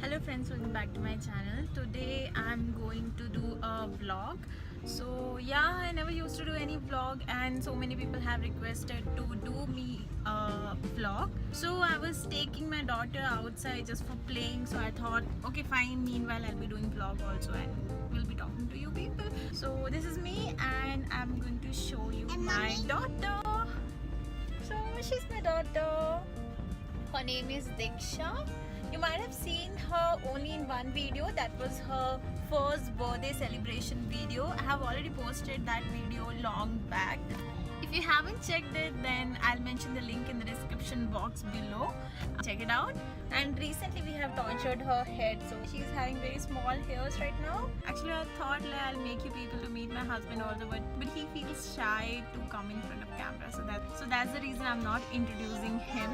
Hello friends, welcome back to my channel. Today I'm going to do a vlog. So yeah, I never used to do any vlog and so many people have requested to do me a vlog. So I was taking my daughter outside just for playing, so I thought okay fine, meanwhile I'll be doing vlog also and we'll be talking to you people. So this is me and I'm going to show you my daughter. So she's my daughter. Her name is Diksha. You might have seen her only in one video. That was her first birthday celebration video. I have already posted that video long back. If you haven't checked it, then I'll mention the link in the description box below. Check it out. And recently we have tonsured her head, so she's having very small hairs right now. Actually I thought like, I'll make you people to meet my husband also, but he feels shy to come in front of camera, so that's the reason I'm not introducing him.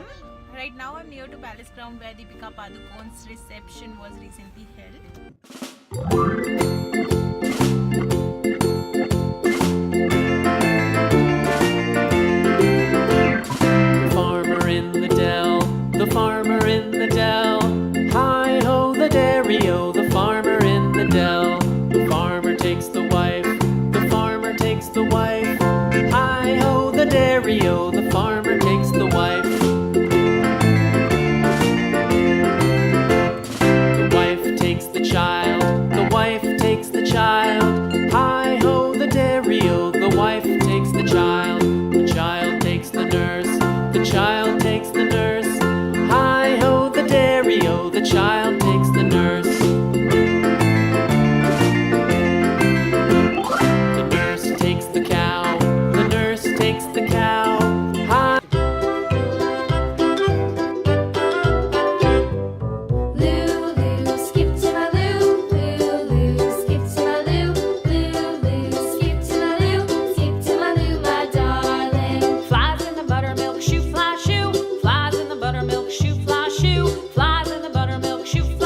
Right now I'm near to Palace Ground where Deepika Padukone's reception was recently held. Farmer in the dell, the farmer in the dell. Hi-ho the dairy-o, the farmer in the dell. The farmer takes the wife, the farmer takes the wife. Hi-ho the dairy-o, the farmer takes the wife. The wife takes the child. Hi-ho the dairy-o, the wife takes the child. The child takes the nurse, the child takes the nurse. Hi-ho the dairy-o, the child takes the nurse. The nurse takes the cow, the nurse takes the cow. Shoe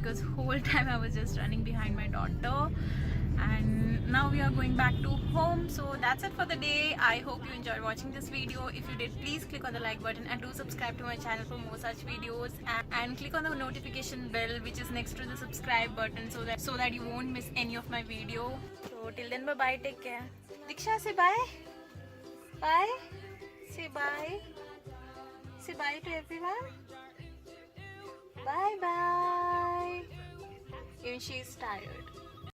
because whole time I was just running behind my daughter. And now we are going back to home. So that's it for the day. I hope you enjoyed watching this video. If you did, please click on the like button and do subscribe to my channel for more such videos, and click on the notification bell which is next to the subscribe button, so that you won't miss any of my video. So till then, bye bye, take care. Diksha, say bye. Bye. Say bye. Say bye to everyone. Bye bye. Even she is tired.